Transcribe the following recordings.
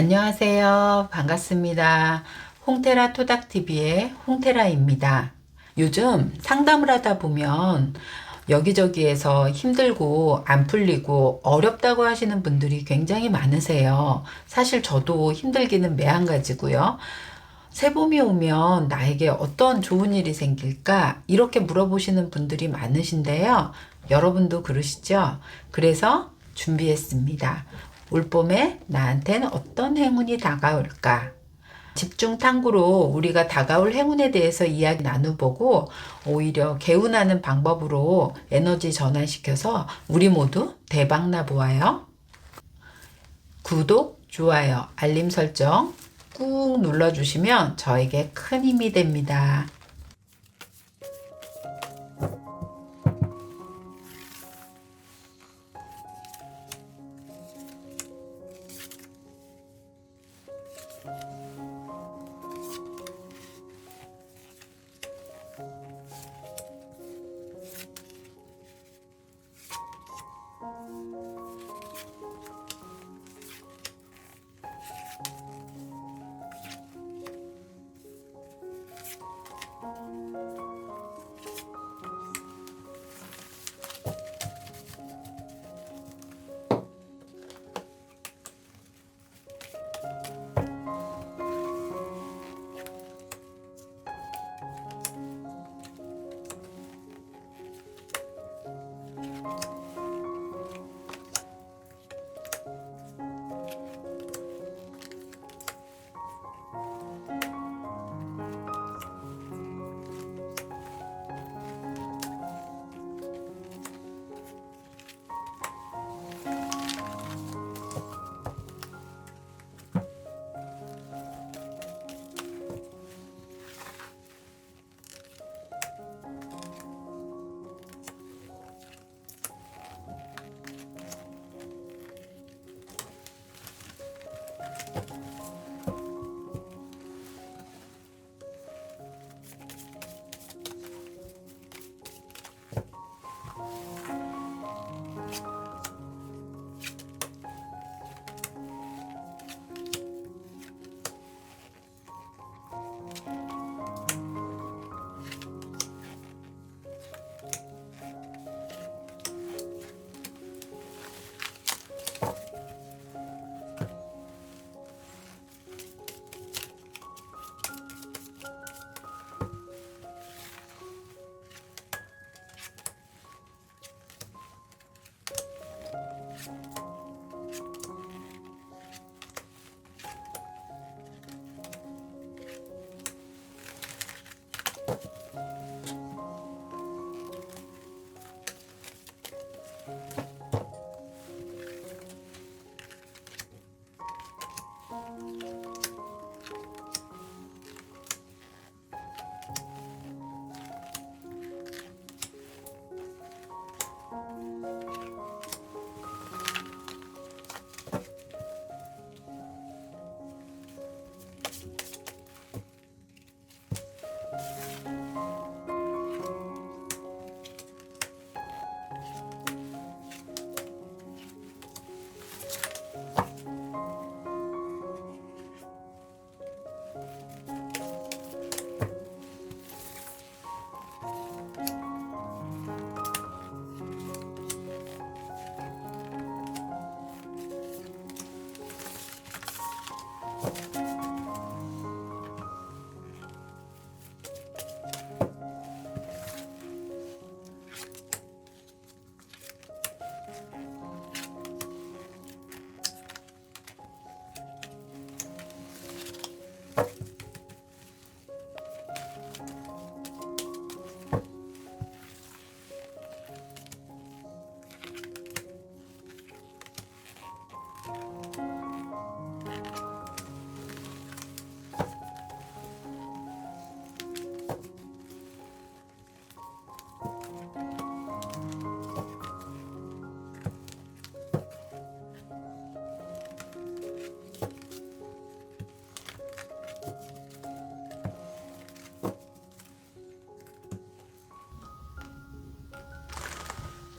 안녕하세요. 반갑습니다. 홍테라 토닥TV의 홍테라입니다. 요즘 상담을 하다 보면 여기저기에서 힘들고 안 풀리고 어렵다고 하시는 분들이 굉장히 많으세요. 사실 저도 힘들기는 매한가지고요. 새봄이 오면 나에게 어떤 좋은 일이 생길까? 이렇게 물어보시는 분들이 많으신데요. 여러분도 그러시죠? 그래서 준비했습니다. 올봄에 나한텐 어떤 행운이 다가올까? 집중 탐구로 우리가 다가올 행운에 대해서 이야기 나눠보고 오히려 개운하는 방법으로 에너지 전환시켜서 우리 모두 대박나 보아요. 구독, 좋아요, 알림 설정 꾹 눌러주시면 저에게 큰 힘이 됩니다.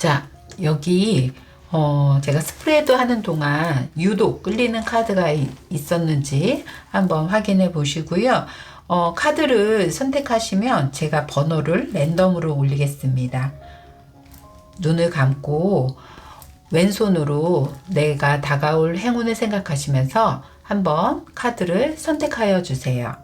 자, 여기 제가 스프레드 하는 동안 유독 끌리는 카드가 있었는지 한번 확인해 보시고요. 카드를 선택하시면 제가 번호를 랜덤으로 올리겠습니다. 눈을 감고 왼손으로 내가 다가올 행운을 생각하시면서 한번 카드를 선택하여 주세요.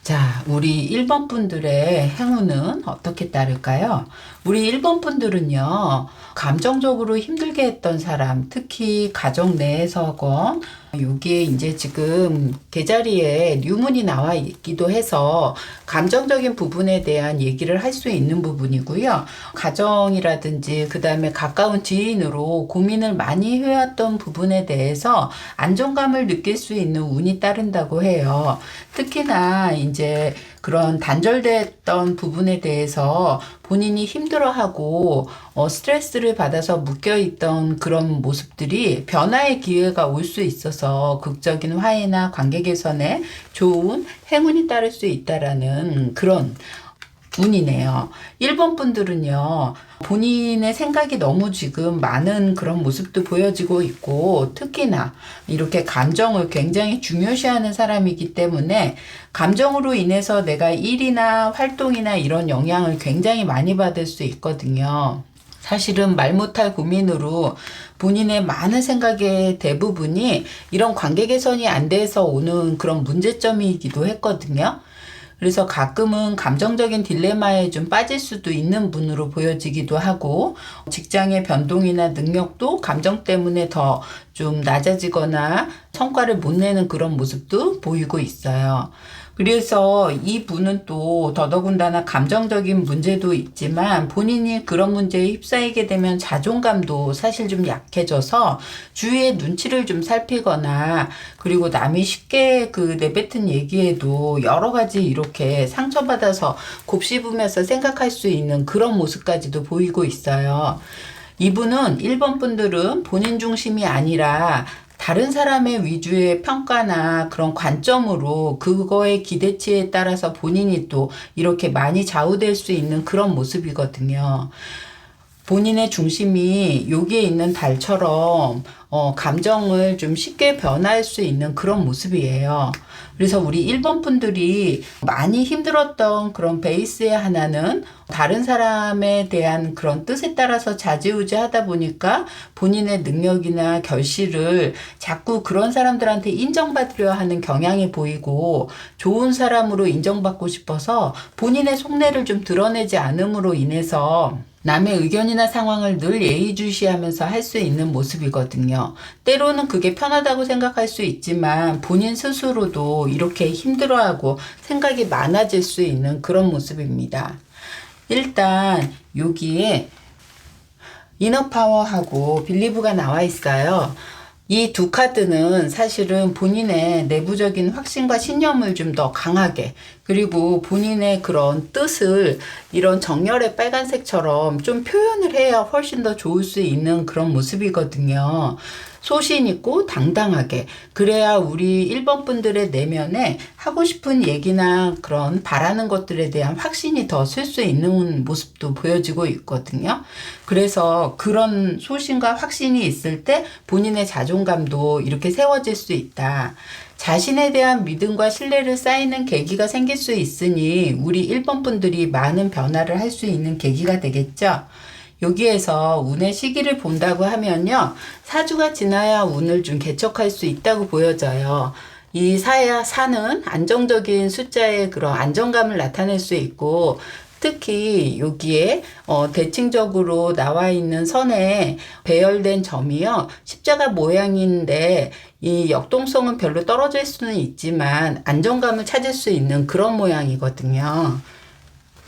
자, 우리 1번 분들의 행운은 어떻게 따를까요? 우리 1번 분들은요, 감정적으로 힘들게 했던 사람, 특히 가정 내에서건, 여기에 이제 지금 계자리에 뉴문이 나와 있기도 해서 감정적인 부분에 대한 얘기를 할 수 있는 부분이고요. 가정이라든지 그 다음에 가까운 지인으로 고민을 많이 해왔던 부분에 대해서 안정감을 느낄 수 있는 운이 따른다고 해요. 특히나 이제 그런 단절됐던 부분에 대해서 본인이 힘들어하고 스트레스를 받아서 묶여있던 그런 모습들이 변화의 기회가 올 수 있어서 극적인 화해나 관계 개선에 좋은 행운이 따를 수 있다라는 그런 운이네요. 1번 분들은요, 본인의 생각이 너무 지금 많은 그런 모습도 보여지고 있고, 특히나 이렇게 감정을 굉장히 중요시하는 사람이기 때문에, 감정으로 인해서 내가 일이나 활동이나 이런 영향을 굉장히 많이 받을 수 있거든요. 사실은 말 못할 고민으로 본인의 많은 생각의 대부분이 이런 관계 개선이 안 돼서 오는 그런 문제점이기도 했거든요. 그래서 가끔은 감정적인 딜레마에 좀 빠질 수도 있는 분으로 보여지기도 하고, 직장의 변동이나 능력도 감정 때문에 더 좀 낮아지거나 성과를 못 내는 그런 모습도 보이고 있어요. 그래서 이 분은 또 더더군다나 감정적인 문제도 있지만 본인이 그런 문제에 휩싸이게 되면 자존감도 사실 좀 약해져서 주위의 눈치를 좀 살피거나, 그리고 남이 쉽게 그 내뱉은 얘기에도 여러 가지 이렇게 상처받아서 곱씹으면서 생각할 수 있는 그런 모습까지도 보이고 있어요. 이분은 1번 분들은 본인 중심이 아니라 다른 사람의 위주의 평가나 그런 관점으로 그거의 기대치에 따라서 본인이 또 이렇게 많이 좌우될 수 있는 그런 모습이거든요. 본인의 중심이 여기에 있는 달처럼 감정을 좀 쉽게 변화할 수 있는 그런 모습이에요. 그래서 우리 1번 분들이 많이 힘들었던 그런 베이스의 하나는 다른 사람에 대한 그런 뜻에 따라서 좌지우지 하다 보니까 본인의 능력이나 결실을 자꾸 그런 사람들한테 인정받으려 하는 경향이 보이고, 좋은 사람으로 인정받고 싶어서 본인의 속내를 좀 드러내지 않음으로 인해서 남의 의견이나 상황을 늘 예의주시하면서 할 수 있는 모습이거든요. 때로는 그게 편하다고 생각할 수 있지만 본인 스스로도 이렇게 힘들어하고 생각이 많아질 수 있는 그런 모습입니다. 일단 여기에 이너파워하고 빌리브가 나와 있어요. 이 두 카드는 사실은 본인의 내부적인 확신과 신념을 좀 더 강하게, 그리고 본인의 그런 뜻을 이런 정열의 빨간색처럼 좀 표현을 해야 훨씬 더 좋을 수 있는 그런 모습이거든요. 소신 있고 당당하게, 그래야 우리 1번 분들의 내면에 하고 싶은 얘기나 그런 바라는 것들에 대한 확신이 더 쓸 수 있는 모습도 보여지고 있거든요. 그래서 그런 소신과 확신이 있을 때 본인의 자존감도 이렇게 세워질 수 있다. 자신에 대한 믿음과 신뢰를 쌓이는 계기가 생길 수 있으니 우리 1번 분들이 많은 변화를 할 수 있는 계기가 되겠죠. 여기에서 운의 시기를 본다고 하면요, 사주가 지나야 운을 좀 개척할 수 있다고 보여져요. 이 사는 안정적인 숫자의 그런 안정감을 나타낼 수 있고, 특히 여기에 대칭적으로 나와 있는 선에 배열된 점이요, 십자가 모양인데 이 역동성은 별로 떨어질 수는 있지만 안정감을 찾을 수 있는 그런 모양이거든요.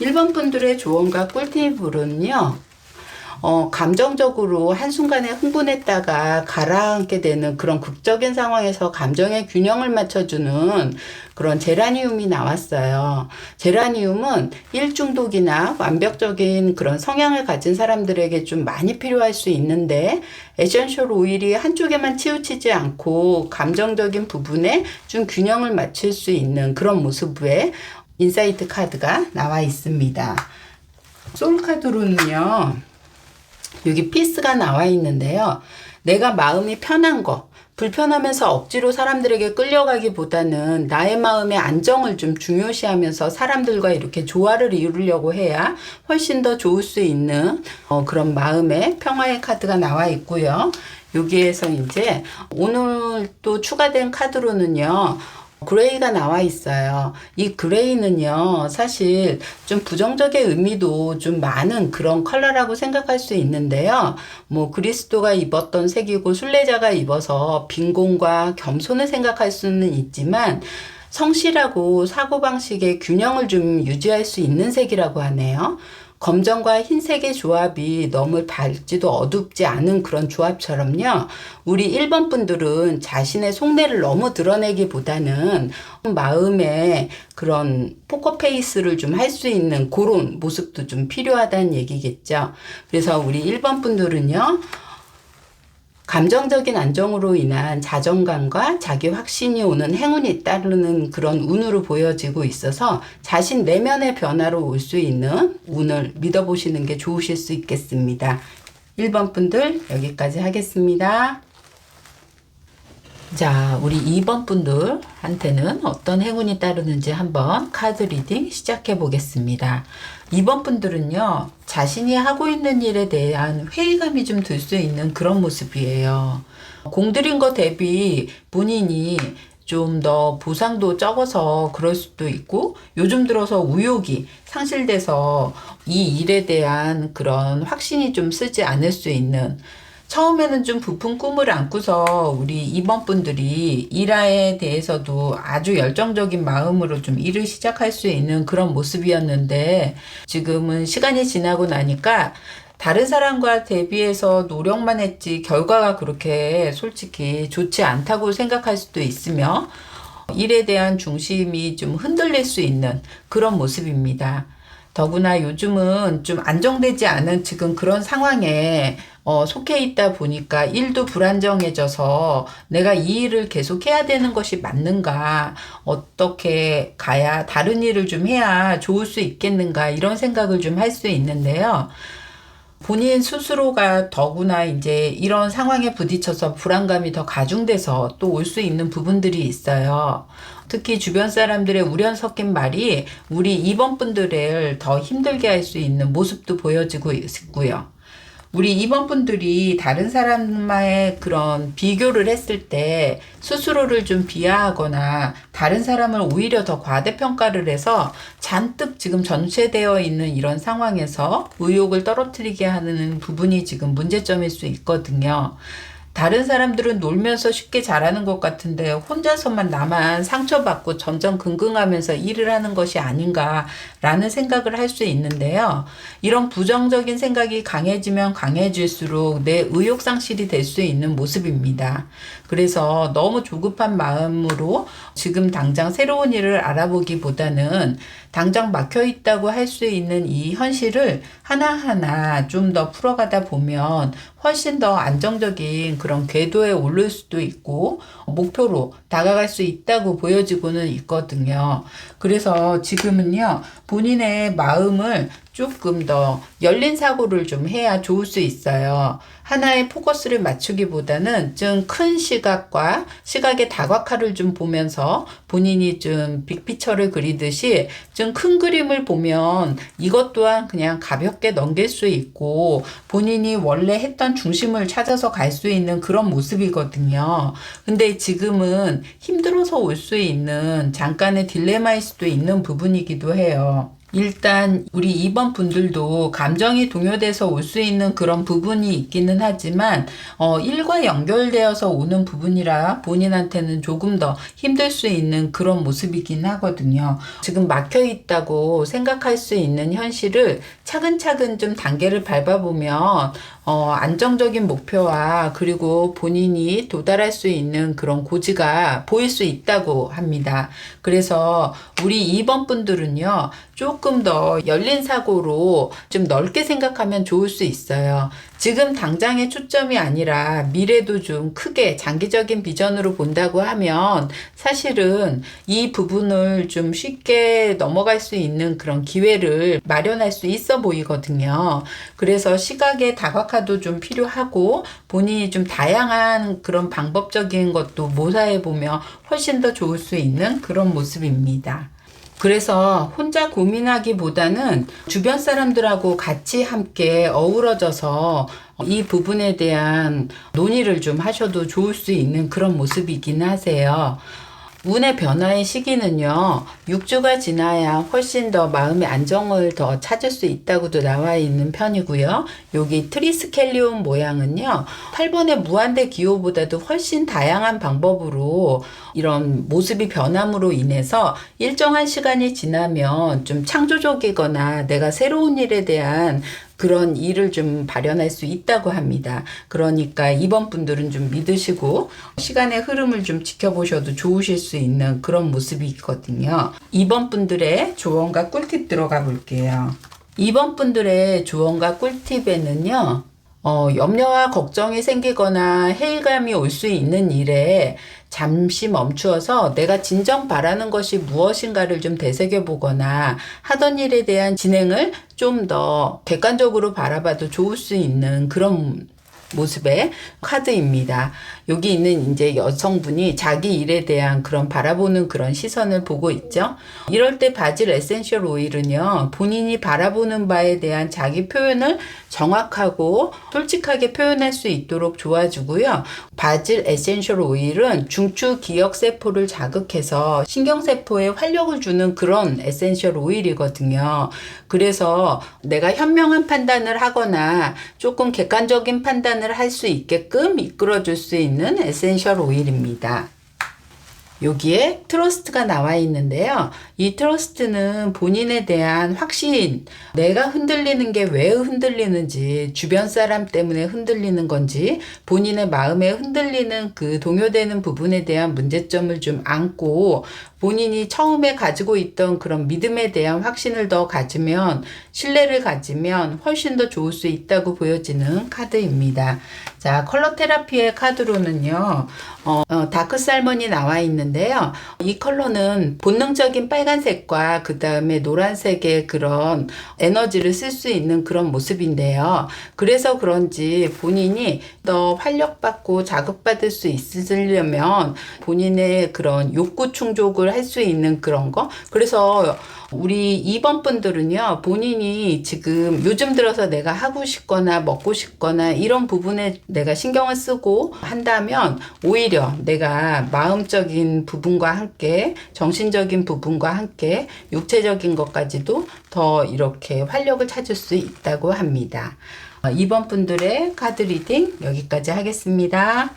1번 분들의 조언과 꿀팁으로는요, 감정적으로 한순간에 흥분했다가 가라앉게 되는 그런 극적인 상황에서 감정의 균형을 맞춰주는 그런 제라늄이 나왔어요. 제라늄은 일중독이나 완벽적인 그런 성향을 가진 사람들에게 좀 많이 필요할 수 있는데, 에센셜 오일이 한쪽에만 치우치지 않고 감정적인 부분에 좀 균형을 맞출 수 있는 그런 모습의 인사이트 카드가 나와 있습니다. 소울 카드로는요, 여기 피스가 나와 있는데요. 내가 마음이 편한 거, 불편하면서 억지로 사람들에게 끌려가기보다는 나의 마음의 안정을 좀 중요시하면서 사람들과 이렇게 조화를 이루려고 해야 훨씬 더 좋을 수 있는 그런 마음의 평화의 카드가 나와 있고요. 여기에서 이제 오늘 또 추가된 카드로는요, 그레이가 나와 있어요. 이 그레이는요, 사실 좀 부정적인 의미도 좀 많은 그런 컬러라고 생각할 수 있는데요. 뭐 그리스도가 입었던 색이고 순례자가 입어서 빈곤과 겸손을 생각할 수는 있지만, 성실하고 사고방식의 균형을 좀 유지할 수 있는 색이라고 하네요. 검정과 흰색의 조합이 너무 밝지도 어둡지 않은 그런 조합처럼요. 우리 1번 분들은 자신의 속내를 너무 드러내기보다는 마음의 그런 포커페이스를 좀 할 수 있는 그런 모습도 좀 필요하다는 얘기겠죠. 그래서 우리 1번 분들은요, 감정적인 안정으로 인한 자존감과 자기 확신이 오는 행운이 따르는 그런 운으로 보여지고 있어서 자신 내면의 변화로 올 수 있는 운을 믿어보시는 게 좋으실 수 있겠습니다. 1번 분들 여기까지 하겠습니다. 자, 우리 2번 분들한테는 어떤 행운이 따르는지 한번 카드 리딩 시작해 보겠습니다. 2번 분들은요, 자신이 하고 있는 일에 대한 회의감이 좀 들 수 있는 그런 모습이에요. 공들인 거 대비 본인이 좀 더 보상도 적어서 그럴 수도 있고, 요즘 들어서 우욕이 상실돼서 이 일에 대한 그런 확신이 좀 쓰지 않을 수 있는, 처음에는 좀 부푼 꿈을 안고서 우리 2번 분들이 일에 대해서도 아주 열정적인 마음으로 좀 일을 시작할 수 있는 그런 모습이었는데, 지금은 시간이 지나고 나니까 다른 사람과 대비해서 노력만 했지 결과가 그렇게 솔직히 좋지 않다고 생각할 수도 있으며, 일에 대한 중심이 좀 흔들릴 수 있는 그런 모습입니다. 더구나 요즘은 좀 안정되지 않은 지금 그런 상황에 속해 있다 보니까 일도 불안정해져서 내가 이 일을 계속 해야 되는 것이 맞는가, 어떻게 가야 다른 일을 좀 해야 좋을 수 있겠는가, 이런 생각을 좀 할 수 있는데요. 본인 스스로가 더구나 이제 이런 상황에 부딪혀서 불안감이 더 가중돼서 또 올 수 있는 부분들이 있어요. 특히 주변 사람들의 우연 섞인 말이 우리 2번 분들을 더 힘들게 할 수 있는 모습도 보여지고 있고요. 우리 2번 분들이 다른 사람과의 그런 비교를 했을 때 스스로를 좀 비하하거나 다른 사람을 오히려 더 과대평가를 해서 잔뜩 지금 전체되어 있는 이런 상황에서 의욕을 떨어뜨리게 하는 부분이 지금 문제점일 수 있거든요. 다른 사람들은 놀면서 쉽게 잘하는 것 같은데 혼자서만 나만 상처받고 전전긍긍하면서 일을 하는 것이 아닌가라는 생각을 할 수 있는데요. 이런 부정적인 생각이 강해지면 강해질수록 내 의욕 상실이 될 수 있는 모습입니다. 그래서 너무 조급한 마음으로 지금 당장 새로운 일을 알아보기보다는 당장 막혀있다고 할 수 있는 이 현실을 하나하나 좀 더 풀어가다 보면 훨씬 더 안정적인 그런 궤도에 오를 수도 있고 목표로 다가갈 수 있다고 보여지고는 있거든요. 그래서 지금은요, 본인의 마음을 조금 더 열린 사고를 좀 해야 좋을 수 있어요. 하나의 포커스를 맞추기보다는 좀 큰 시각과 시각의 다각화를 좀 보면서 본인이 좀 빅피처를 그리듯이 좀 큰 그림을 보면 이것 또한 그냥 가볍게 넘길 수 있고 본인이 원래 했던 중심을 찾아서 갈 수 있는 그런 모습이거든요. 근데 지금은 힘들어서 올 수 있는 잠깐의 딜레마일 수도 있는 부분이기도 해요. 일단 우리 2번 분들도 감정이 동요돼서 올 수 있는 그런 부분이 있기는 하지만 일과 연결되어서 오는 부분이라 본인한테는 조금 더 힘들 수 있는 그런 모습이긴 하거든요. 지금 막혀 있다고 생각할 수 있는 현실을 차근차근 좀 단계를 밟아보면 안정적인 목표와 그리고 본인이 도달할 수 있는 그런 고지가 보일 수 있다고 합니다. 그래서 우리 2번 분들은요, 조금 더 열린 사고로 좀 넓게 생각하면 좋을 수 있어요. 지금 당장의 초점이 아니라 미래도 좀 크게 장기적인 비전으로 본다고 하면 사실은 이 부분을 좀 쉽게 넘어갈 수 있는 그런 기회를 마련할 수 있어 보이거든요. 그래서 시각의 다각화도 좀 필요하고 본인이 좀 다양한 그런 방법적인 것도 모사해 보면 훨씬 더 좋을 수 있는 그런 모습입니다. 그래서 혼자 고민하기보다는 주변 사람들하고 같이 함께 어우러져서 이 부분에 대한 논의를 좀 하셔도 좋을 수 있는 그런 모습이긴 하세요. 운의 변화의 시기는요, 6주가 지나야 훨씬 더 마음의 안정을 더 찾을 수 있다고도 나와 있는 편이고요. 여기 트리스켈리온 모양은요, 8번의 무한대 기호보다도 훨씬 다양한 방법으로 이런 모습이 변함으로 인해서 일정한 시간이 지나면 좀 창조적이거나 내가 새로운 일에 대한 그런 일을 좀 발현할 수 있다고 합니다. 그러니까 이번 분들은 좀 믿으시고 시간의 흐름을 좀 지켜보셔도 좋으실 수 있는 그런 모습이 있거든요. 이번 분들의 조언과 꿀팁 들어가 볼게요. 이번 분들의 조언과 꿀팁에는요. 염려와 걱정이 생기거나 회의감이 올 수 있는 일에 잠시 멈추어서 내가 진정 바라는 것이 무엇인가를 좀 되새겨 보거나 하던 일에 대한 진행을 좀 더 객관적으로 바라봐도 좋을 수 있는 그런 모습의 카드입니다. 여기 있는 이제 여성분이 자기 일에 대한 그런 바라보는 그런 시선을 보고 있죠. 이럴 때 바질 에센셜 오일은요, 본인이 바라보는 바에 대한 자기 표현을 정확하고 솔직하게 표현할 수 있도록 도와주고요. 바질 에센셜 오일은 중추 기억 세포를 자극해서 신경세포에 활력을 주는 그런 에센셜 오일이거든요. 그래서 내가 현명한 판단을 하거나 조금 객관적인 판단을 할 수 있게끔 이끌어줄 수 있는 에센셜 오일입니다. 여기에 트러스트가 나와 있는데요. 이 트러스트는 본인에 대한 확신, 내가 흔들리는 게 왜 흔들리는지, 주변 사람 때문에 흔들리는 건지, 본인의 마음에 흔들리는 그 동요되는 부분에 대한 문제점을 좀 안고 본인이 처음에 가지고 있던 그런 믿음에 대한 확신을 더 가지면, 신뢰를 가지면 훨씬 더 좋을 수 있다고 보여지는 카드입니다. 자, 컬러 테라피의 카드로는요, 다크 살몬이 나와 있는데요. 이 컬러는 본능적인 빨간색과 그 다음에 노란색의 그런 에너지를 쓸 수 있는 그런 모습인데요. 그래서 그런지 본인이 더 활력받고 자극받을 수 있으려면 본인의 그런 욕구 충족을 할 수 있는 그런 거. 그래서 우리 2번 분들은요, 본인이 지금 요즘 들어서 내가 하고 싶거나 먹고 싶거나 이런 부분에 내가 신경을 쓰고 한다면 오히려 내가 마음적인 부분과 함께 정신적인 부분과 함께 육체적인 것까지도 더 이렇게 활력을 찾을 수 있다고 합니다. 2번 분들의 카드 리딩 여기까지 하겠습니다.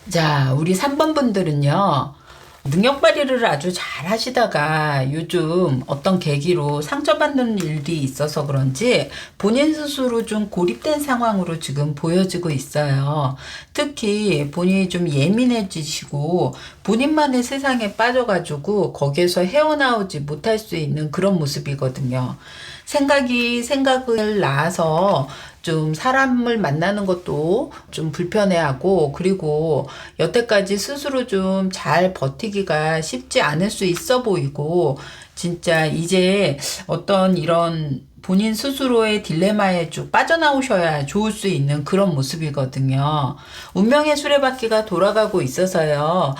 자, 우리 3번 분들은요, 능력 발휘를 아주 잘 하시다가 요즘 어떤 계기로 상처받는 일이 있어서 그런지 본인 스스로 좀 고립된 상황으로 지금 보여지고 있어요. 특히 본인이 좀 예민해지시고 본인만의 세상에 빠져가지고 거기에서 헤어나오지 못할 수 있는 그런 모습이거든요. 생각을 낳아서 좀 사람을 만나는 것도 좀 불편해하고, 그리고 여태까지 스스로 좀 잘 버티기가 쉽지 않을 수 있어 보이고, 진짜 이제 어떤 이런 본인 스스로의 딜레마에 쭉 빠져나오셔야 좋을 수 있는 그런 모습이거든요. 운명의 수레바퀴가 돌아가고 있어서요.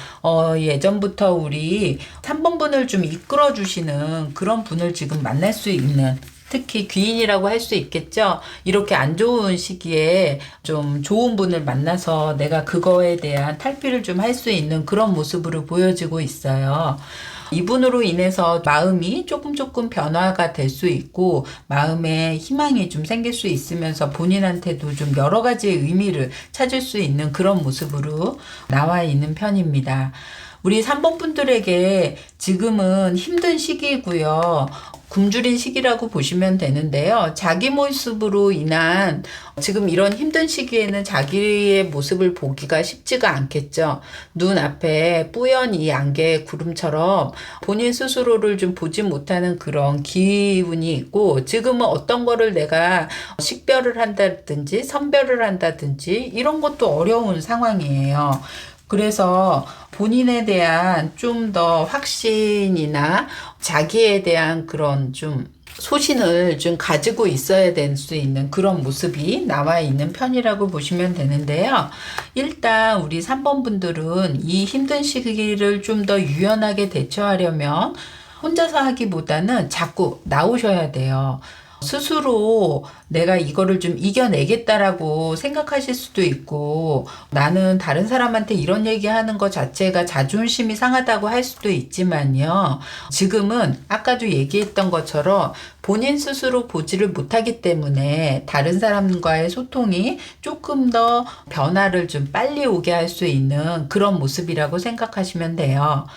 예전부터 우리 3번 분을 좀 이끌어 주시는 그런 분을 지금 만날 수 있는, 특히 귀인이라고 할 수 있겠죠. 이렇게 안 좋은 시기에 좀 좋은 분을 만나서 내가 그거에 대한 탈피를 좀 할 수 있는 그런 모습으로 보여지고 있어요. 이분으로 인해서 마음이 조금 변화가 될 수 있고 마음에 희망이 좀 생길 수 있으면서 본인한테도 좀 여러 가지의 의미를 찾을 수 있는 그런 모습으로 나와 있는 편입니다. 우리 3번 분들에게 지금은 힘든 시기이고요. 굶주린 시기라고 보시면 되는데요. 자기 모습으로 인한 지금 이런 힘든 시기에는 자기의 모습을 보기가 쉽지가 않겠죠. 눈앞에 뿌연히 안개 구름처럼 본인 스스로를 좀 보지 못하는 그런 기운이 있고 지금은 어떤 거를 내가 식별을 한다든지 선별을 한다든지 이런 것도 어려운 상황이에요. 그래서 본인에 대한 좀 더 확신이나 자기에 대한 그런 좀 소신을 좀 가지고 있어야 될 수 있는 그런 모습이 나와 있는 편이라고 보시면 되는데요. 일단 우리 3번 분들은 이 힘든 시기를 좀 더 유연하게 대처하려면 혼자서 하기보다는 자꾸 나오셔야 돼요. 스스로 내가 이거를 좀 이겨내겠다라고 생각하실 수도 있고 나는 다른 사람한테 이런 얘기하는 것 자체가 자존심이 상하다고 할 수도 있지만요. 지금은 아까도 얘기했던 것처럼 본인 스스로 보지를 못하기 때문에 다른 사람과의 소통이 조금 더 변화를 좀 빨리 오게 할 수 있는 그런 모습이라고 생각하시면 돼요.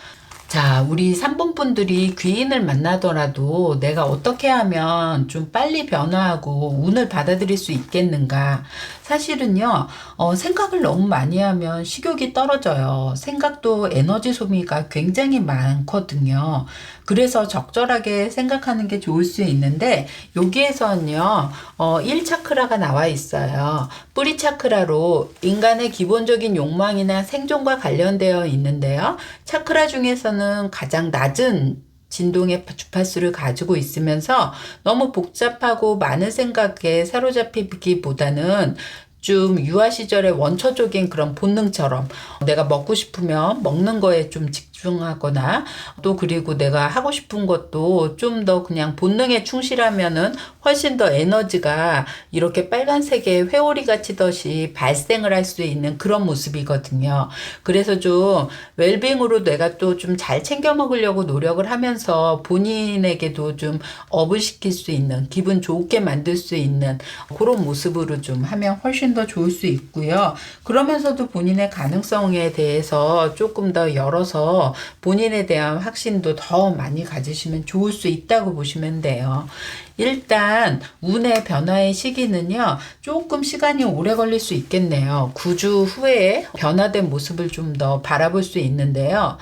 자, 우리 3번 분들이 귀인을 만나더라도 내가 어떻게 하면 좀 빨리 변화하고 운을 받아들일 수 있겠는가? 사실은요, 생각을 너무 많이 하면 식욕이 떨어져요. 생각도 에너지 소비가 굉장히 많거든요. 그래서 적절하게 생각하는 게 좋을 수 있는데, 여기에서는요, 1차크라가 나와 있어요. 뿌리 차크라로 인간의 기본적인 욕망이나 생존과 관련되어 있는데요. 차크라 중에서는 가장 낮은 진동의 주파수를 가지고 있으면서 너무 복잡하고 많은 생각에 사로잡히기보다는 좀 유아 시절의 원초적인 그런 본능처럼 내가 먹고 싶으면 먹는 거에 좀 집중하거나 또 그리고 내가 하고 싶은 것도 좀 더 그냥 본능에 충실하면은 훨씬 더 에너지가 이렇게 빨간색의 회오리 같이듯이 발생을 할 수 있는 그런 모습이거든요. 그래서 좀 웰빙으로 내가 또 좀 잘 챙겨 먹으려고 노력을 하면서 본인에게도 좀 업을 시킬 수 있는 기분 좋게 만들 수 있는 그런 모습으로 좀 하면 훨씬 더 좋을 수 있고요. 그러면서도 본인의 가능성에 대해서 조금 더 열어서 본인에 대한 확신도 더 많이 가지시면 좋을 수 있다고 보시면 돼요. 일단 운의 변화의 시기는요. 조금 시간이 오래 걸릴 수 있겠네요. 9주 후에 변화된 모습을 좀 더 바라볼 수 있는데요.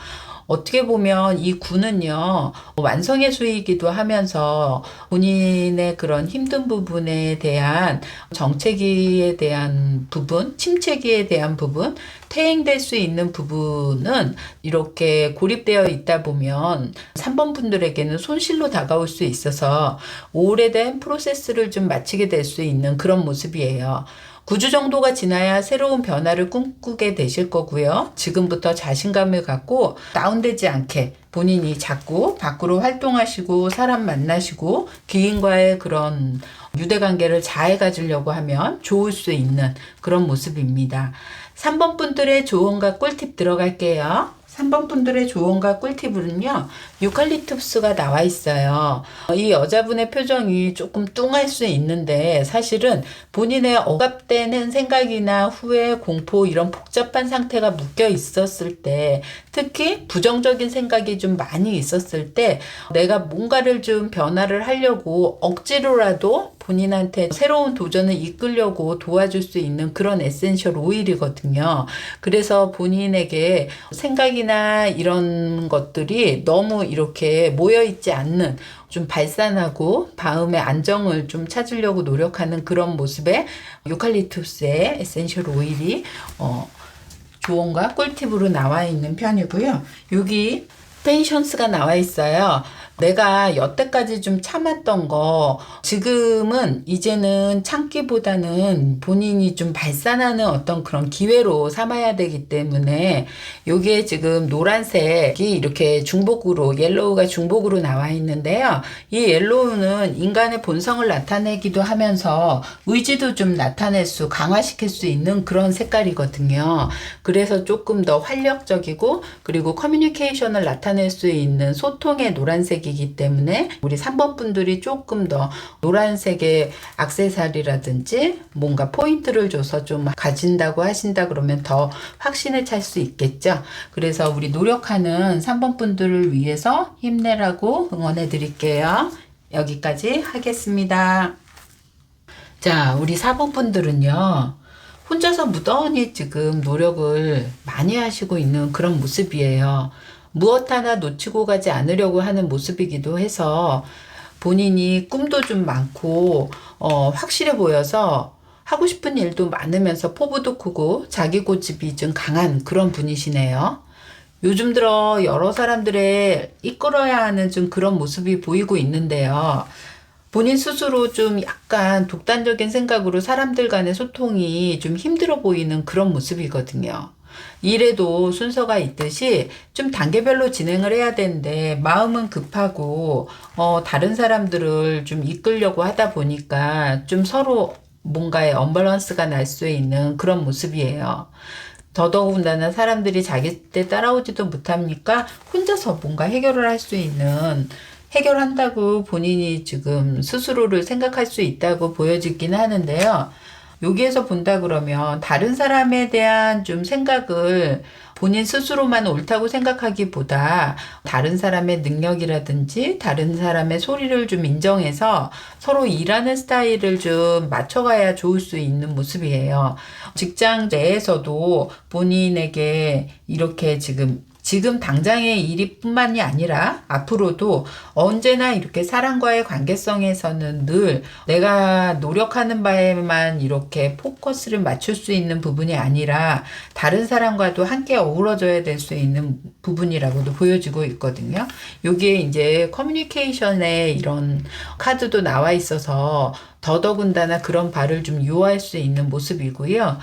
어떻게 보면 이 구는요, 완성의 수이기도 하면서 본인의 그런 힘든 부분에 대한 정체기에 대한 부분, 침체기에 대한 부분, 퇴행될 수 있는 부분은 이렇게 고립되어 있다 보면 3번 분들에게는 손실로 다가올 수 있어서 오래된 프로세스를 좀 마치게 될 수 있는 그런 모습이에요. 9주 정도가 지나야 새로운 변화를 꿈꾸게 되실 거고요. 지금부터 자신감을 갖고 다운되지 않게 본인이 자꾸 밖으로 활동하시고 사람 만나시고 귀인과의 그런 유대관계를 잘 가지려고 하면 좋을 수 있는 그런 모습입니다. 3번 분들의 조언과 꿀팁 들어갈게요. 3번 분들의 조언과 꿀팁은요. 유칼립투스가 나와 있어요. 이 여자분의 표정이 조금 뚱할 수 있는데 사실은 본인의 억압되는 생각이나 후회, 공포 이런 복잡한 상태가 묶여 있었을 때 특히 부정적인 생각이 좀 많이 있었을 때 내가 뭔가를 좀 변화를 하려고 억지로라도 본인한테 새로운 도전을 이끌려고 도와줄 수 있는 그런 에센셜 오일이거든요. 그래서 본인에게 생각이나 이런 것들이 너무 이렇게 모여있지 않는 좀 발산하고 마음의 안정을 좀 찾으려고 노력하는 그런 모습의 유칼립투스의 에센셜 오일이 조언과 꿀팁으로 나와 있는 편이고요. 여기 페이션스가 나와 있어요. 내가 여태까지 좀 참았던 거 지금은 이제는 참기보다는 본인이 좀 발산하는 어떤 그런 기회로 삼아야 되기 때문에 요게 지금 노란색이 이렇게 중복으로 옐로우가 중복으로 나와 있는데요. 이 옐로우는 인간의 본성을 나타내기도 하면서 의지도 좀 나타낼 수 강화시킬 수 있는 그런 색깔이거든요. 그래서 조금 더 활력적이고 그리고 커뮤니케이션을 나타낼 수 있는 소통의 노란색이기 때문에 우리 3번 분들이 조금 더 노란색의 액세서리라든지 뭔가 포인트를 줘서 좀 가진다고 하신다 그러면 더 확신을 찰 수 있겠죠. 그래서 우리 노력하는 3번 분들을 위해서 힘내라고 응원해 드릴게요. 여기까지 하겠습니다. 자, 우리 4번 분들은요. 혼자서 무던히 지금 노력을 많이 하시고 있는 그런 모습이에요. 무엇 하나 놓치고 가지 않으려고 하는 모습이기도 해서 본인이 꿈도 좀 많고 확실해 보여서 하고 싶은 일도 많으면서 포부도 크고 자기 고집이 좀 강한 그런 분이시네요. 요즘 들어 여러 사람들의 이끌어야 하는 좀 그런 모습이 보이고 있는데요. 본인 스스로 좀 약간 독단적인 생각으로 사람들 간의 소통이 좀 힘들어 보이는 그런 모습이거든요. 일에도 순서가 있듯이 좀 단계별로 진행을 해야 되는데 마음은 급하고 다른 사람들을 좀 이끌려고 하다 보니까 좀 서로 뭔가의 언밸런스가 날 수 있는 그런 모습이에요. 더더군다나 사람들이 자기 때 따라오지도 못합니까? 혼자서 뭔가 해결을 할 수 있는 해결한다고 본인이 지금 스스로를 생각할 수 있다고 보여지긴 하는데요. 여기에서 본다 그러면 다른 사람에 대한 좀 생각을 본인 스스로만 옳다고 생각하기보다 다른 사람의 능력이라든지 다른 사람의 소리를 좀 인정해서 서로 일하는 스타일을 좀 맞춰가야 좋을 수 있는 모습이에요. 직장 내에서도 본인에게 이렇게 지금 당장의 일이 뿐만이 아니라 앞으로도 언제나 이렇게 사람과의 관계성에서는 늘 내가 노력하는 바에만 이렇게 포커스를 맞출 수 있는 부분이 아니라 다른 사람과도 함께 어우러져야 될 수 있는 부분이라고도 보여지고 있거든요. 여기에 이제 커뮤니케이션에 이런 카드도 나와 있어서 더더군다나 그런 바를 좀 유효할 수 있는 모습이고요.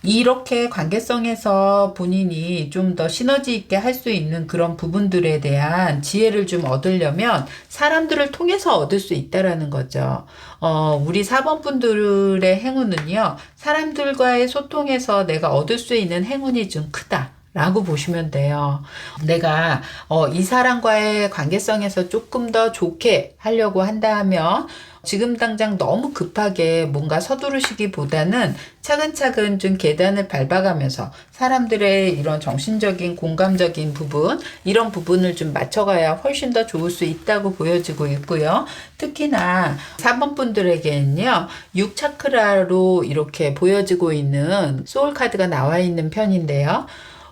이렇게 관계성에서 본인이 좀 더 시너지 있게 할 수 있는 그런 부분들에 대한 지혜를 좀 얻으려면 사람들을 통해서 얻을 수 있다라는 거죠. 우리 4번 분들의 행운은요, 사람들과의 소통에서 내가 얻을 수 있는 행운이 좀 크다. 라고 보시면 돼요. 내가 이 사람과의 관계성에서 조금 더 좋게 하려고 한다 하면 지금 당장 너무 급하게 뭔가 서두르시기보다는 차근차근 좀 계단을 밟아가면서 사람들의 이런 정신적인 공감적인 부분 이런 부분을 좀 맞춰가야 훨씬 더 좋을 수 있다고 보여지고 있고요. 특히나 4번 분들에게는요. 6차크라로 이렇게 보여지고 있는 소울 카드가 나와 있는 편인데요.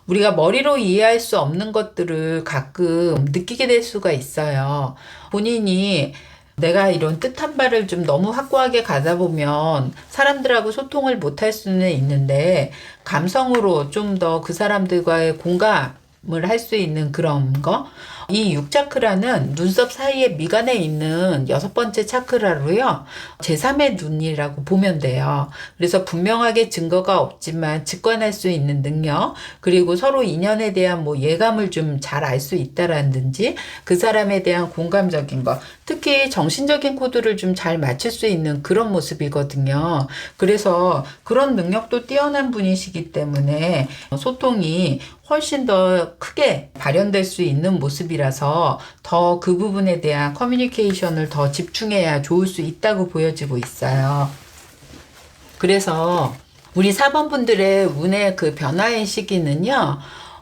우리가 머리로 이해할 수 없는 것들을 가끔 느끼게 될 수가 있어요. 본인이 내가 이런 뜻한 바를 좀 너무 확고하게 가다 보면 사람들하고 소통을 못할 수는 있는데 감성으로 좀 더 그 사람들과의 공감을 할 수 있는 그런 거. 이 6차크라는 눈썹 사이에 미간에 있는 6번째 차크라로요. 제3의 눈이라고 보면 돼요. 그래서 분명하게 증거가 없지만 직관할 수 있는 능력, 그리고 서로 인연에 대한 뭐 예감을 좀 잘 알 수 있다라든지 그 사람에 대한 공감적인 거, 특히 정신적인 코드를 좀 잘 맞출 수 있는 그런 모습이거든요. 그래서 그런 능력도 뛰어난 분이시기 때문에 소통이 훨씬 더 크게 발현될 수 있는 모습이라서 더 그 부분에 대한 커뮤니케이션을 더 집중해야 좋을 수 있다고 보여지고 있어요. 그래서 우리 4번 분들의 운의 그 변화의 시기는요.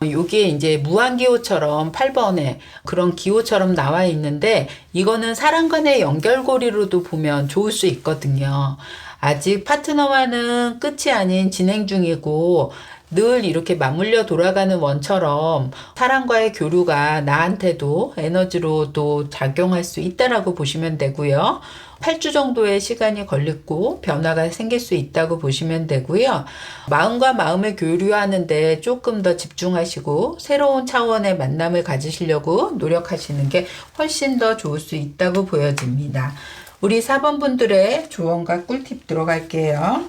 여기에 이제 무한기호처럼 8번에 그런 기호처럼 나와 있는데 이거는 사람 간의 연결고리로도 보면 좋을 수 있거든요. 아직 파트너와는 끝이 아닌 진행 중이고 늘 이렇게 맞물려 돌아가는 원처럼 사람과의 교류가 나한테도 에너지로도 작용할 수 있다라고 보시면 되고요. 8주 정도의 시간이 걸리고 변화가 생길 수 있다고 보시면 되고요. 마음과 마음을 교류하는데 조금 더 집중하시고 새로운 차원의 만남을 가지시려고 노력하시는 게 훨씬 더 좋을 수 있다고 보여집니다. 우리 4번 분들의 조언과 꿀팁 들어갈게요.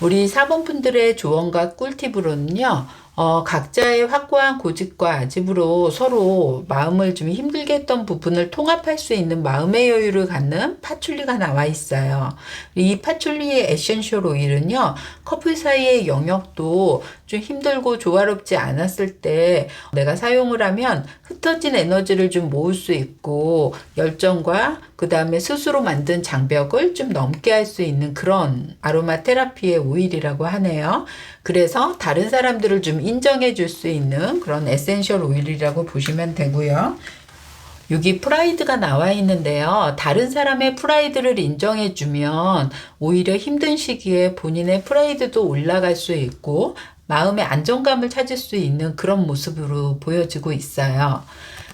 우리 4번 분들의 조언과 꿀팁으로는요. 각자의 확고한 고집과 아집으로 서로 마음을 좀 힘들게 했던 부분을 통합할 수 있는 마음의 여유를 갖는 파출리가 나와 있어요. 이 파출리의 에센셜 오일은요, 커플 사이의 영역도 좀 힘들고 조화롭지 않았을 때 내가 사용을 하면 흩어진 에너지를 좀 모을 수 있고 열정과 그 다음에 스스로 만든 장벽을 좀 넘게 할 수 있는 그런 아로마 테라피의 오일이라고 하네요. 그래서 다른 사람들을 좀 인정해 줄 수 있는 그런 에센셜 오일이라고 보시면 되고요. 여기 프라이드가 나와 있는데요. 다른 사람의 프라이드를 인정해 주면 오히려 힘든 시기에 본인의 프라이드도 올라갈 수 있고 마음의 안정감을 찾을 수 있는 그런 모습으로 보여지고 있어요.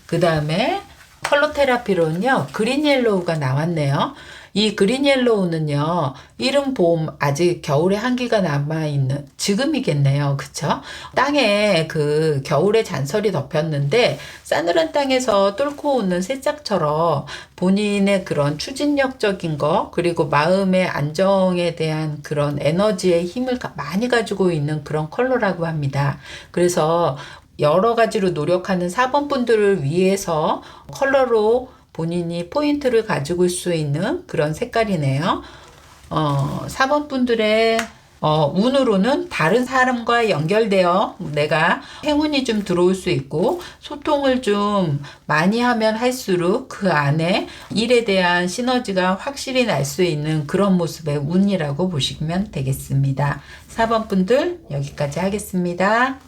그 다음에 컬러 테라피로는요. 그린 옐로우가 나왔네요. 이 그린 옐로우는요. 이른 봄 아직 겨울의 한기가 남아있는 지금이겠네요. 그쵸? 땅에 그 겨울의 잔설이 덮였는데 싸늘한 땅에서 뚫고 오는 새싹처럼 본인의 그런 추진력적인 거 그리고 마음의 안정에 대한 그런 에너지의 힘을 많이 가지고 있는 그런 컬러라고 합니다. 그래서 여러 가지로 노력하는 4번 분들을 위해서 컬러로 본인이 포인트를 가지고 수 있는 그런 색깔이네요. 4번 분들의 운으로는 다른 사람과 연결되어 내가 행운이 좀 들어올 수 있고 소통을 좀 많이 하면 할수록 그 안에 일에 대한 시너지가 확실히 날 수 있는 그런 모습의 운이라고 보시면 되겠습니다. 4번 분들 여기까지 하겠습니다.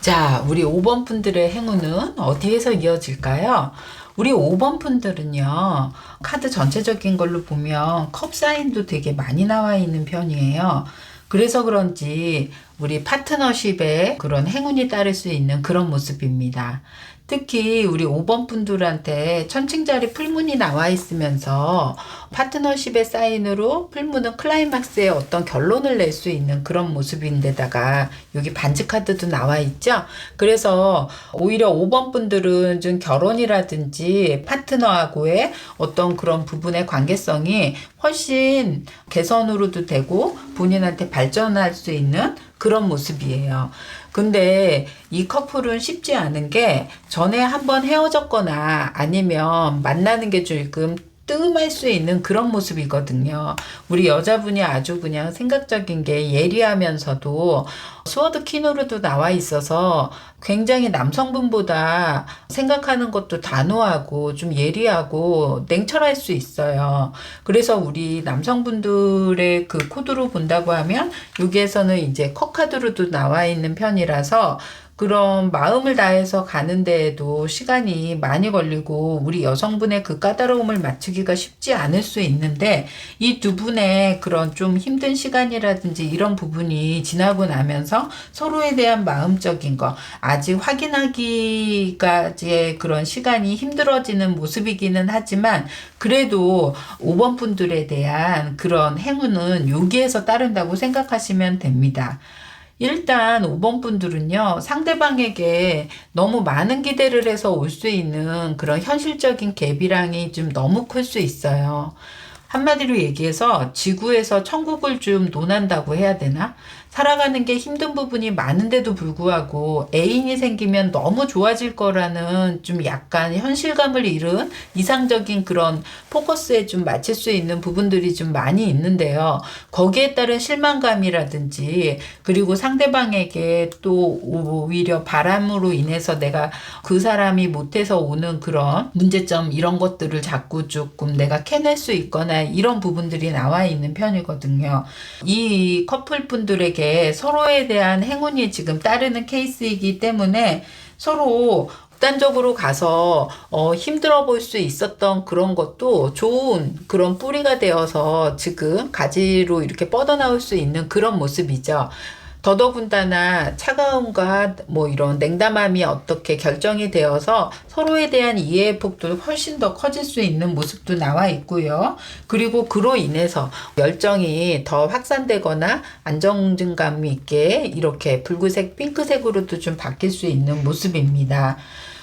자, 우리 5번 분들의 행운은 어디에서 이어질까요? 우리 5번 분들은요, 카드 전체적인 걸로 보면 컵 사인도 되게 많이 나와 있는 편이에요. 그래서 그런지 우리 파트너십에 그런 행운이 따를 수 있는 그런 모습입니다. 특히 우리 5번 분들한테 천칭자리 풀문이 나와 있으면서 파트너십의 사인으로 풀문은 클라이막스의 어떤 결론을 낼 수 있는 그런 모습인데다가 여기 반지 카드도 나와 있죠. 그래서 오히려 5번 분들은 좀 결혼이라든지 파트너하고의 어떤 그런 부분의 관계성이 훨씬 개선으로도 되고 본인한테 발전할 수 있는 그런 모습이에요. 근데 이 커플은 쉽지 않은 게 전에 한번 헤어졌거나 아니면 만나는 게 조금 뜸할 수 있는 그런 모습이거든요. 우리 여자분이 아주 그냥 생각적인 게 예리하면서도 스워드 키노르도 나와 있어서 굉장히 남성분보다 생각하는 것도 단호하고 좀 예리하고 냉철할 수 있어요. 그래서 우리 남성분들의 그 코드로 본다고 하면 여기에서는 이제 컵 카드로도 나와 있는 편이라서 그런 마음을 다해서 가는 데에도 시간이 많이 걸리고 우리 여성분의 그 까다로움을 맞추기가 쉽지 않을 수 있는데 이 두 분의 그런 좀 힘든 시간이라든지 이런 부분이 지나고 나면서 서로에 대한 마음적인 거 아직 확인하기까지의 그런 시간이 힘들어지는 모습이기는 하지만 그래도 5번 분들에 대한 그런 행운은 여기에서 따른다고 생각하시면 됩니다. 일단 5번 분들은요, 상대방에게 너무 많은 기대를 해서 올 수 있는 그런 현실적인 갭이랑이 좀 너무 클 수 있어요. 한마디로 얘기해서 지구에서 천국을 좀 논한다고 해야 되나? 살아가는 게 힘든 부분이 많은데도 불구하고 애인이 생기면 너무 좋아질 거라는 좀 약간 현실감을 잃은 이상적인 그런 포커스에 좀 맞출 수 있는 부분들이 좀 많이 있는데요. 거기에 따른 실망감이라든지 그리고 상대방에게 또 오히려 바람으로 인해서 내가 그 사람이 못해서 오는 그런 문제점 이런 것들을 자꾸 조금 내가 캐낼 수 있거나 이런 부분들이 나와 있는 편이거든요. 이 커플분들에게 서로에 대한 행운이 지금 따르는 케이스이기 때문에 서로 극단적으로 가서 힘들어 볼 수 있었던 그런 것도 좋은 그런 뿌리가 되어서 지금 가지로 이렇게 뻗어나올 수 있는 그런 모습이죠. 더더군다나 차가움과 뭐 이런 냉담함이 어떻게 결정이 되어서 서로에 대한 이해의 폭도 훨씬 더 커질 수 있는 모습도 나와 있고요. 그리고 그로 인해서 열정이 더 확산되거나 안정감 있게 이렇게 붉은색, 핑크색으로도 좀 바뀔 수 있는 모습입니다.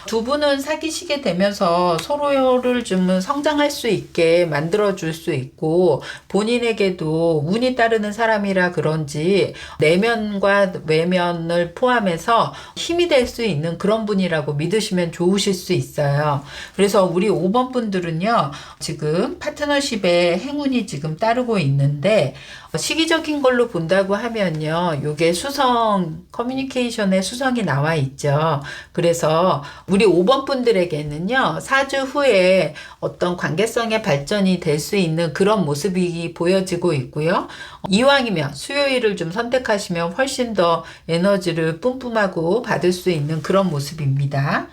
두 분은 사귀시게 되면서 서로를 좀 성장할 수 있게 만들어줄 수 있고, 본인에게도 운이 따르는 사람이라 그런지 내면과 외면을 포함해서 힘이 될 수 있는 그런 분이라고 믿으시면 좋으실 수 있어요. 그래서 우리 5번 분들은요, 지금 파트너십에 행운이 지금 따르고 있는데, 시기적인 걸로 본다고 하면요, 요게 수성, 커뮤니케이션에 수성이 나와 있죠. 그래서 우리 5번 분들에게는요, 4주 후에 어떤 관계성의 발전이 될 수 있는 그런 모습이 보여지고 있고요. 이왕이면 수요일을 좀 선택하시면 훨씬 더 에너지를 뿜뿜하고 받을 수 있는 그런 모습입니다.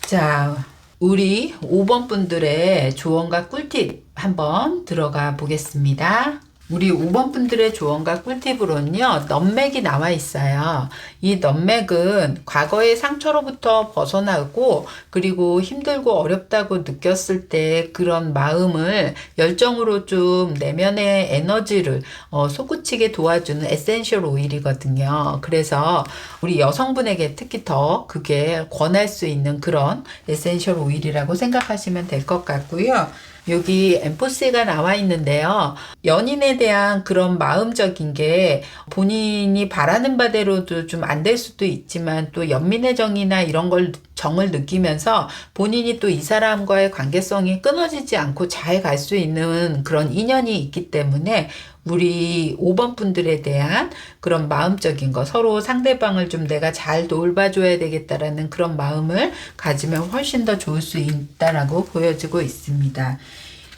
자, 우리 5번 분들의 조언과 꿀팁 한번 들어가 보겠습니다. 우리 5번 분들의 조언과 꿀팁으로는요, 넘맥이 나와 있어요. 이 넘맥은 과거의 상처로부터 벗어나고, 그리고 힘들고 어렵다고 느꼈을 때 그런 마음을 열정으로 좀 내면의 에너지를 솟구치게 도와주는 에센셜 오일이거든요. 그래서 우리 여성분에게 특히 더 그게 권할 수 있는 그런 에센셜 오일이라고 생각하시면 될 것 같고요. 여기 엠포스가 나와 있는데요. 연인에 대한 그런 마음적인 게 본인이 바라는 바대로도 좀 안 될 수도 있지만, 또 연민의 정이나 이런 걸 정을 느끼면서 본인이 또 이 사람과의 관계성이 끊어지지 않고 잘 갈 수 있는 그런 인연이 있기 때문에, 우리 5번 분들에 대한 그런 마음적인 거, 서로 상대방을 좀 내가 잘 돌봐줘야 되겠다라는 그런 마음을 가지면 훨씬 더 좋을 수 있다라고 보여지고 있습니다.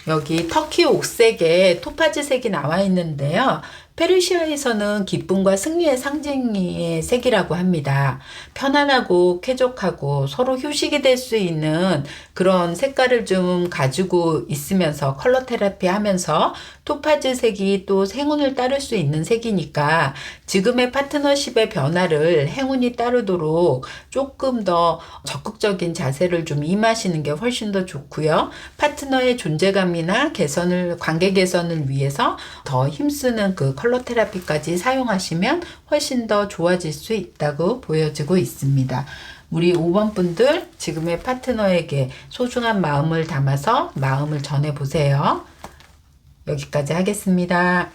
여기 터키 옥색에 토파즈색이 나와 있는데요. 페르시아에서는 기쁨과 승리의 상징의 색이라고 합니다. 편안하고 쾌적하고 서로 휴식이 될 수 있는 그런 색깔을 좀 가지고 있으면서 컬러 테라피 하면서 토파즈 색이 또 행운을 따를 수 있는 색이니까, 지금의 파트너십의 변화를 행운이 따르도록 조금 더 적극적인 자세를 좀 임하시는 게 훨씬 더 좋고요. 파트너의 존재감이나 개선을, 관계 개선을 위해서 더 힘쓰는 그 컬러 테라피까지 사용하시면 훨씬 더 좋아질 수 있다고 보여지고 있습니다. 우리 5번 분들, 지금의 파트너에게 소중한 마음을 담아서 마음을 전해보세요. 여기까지 하겠습니다.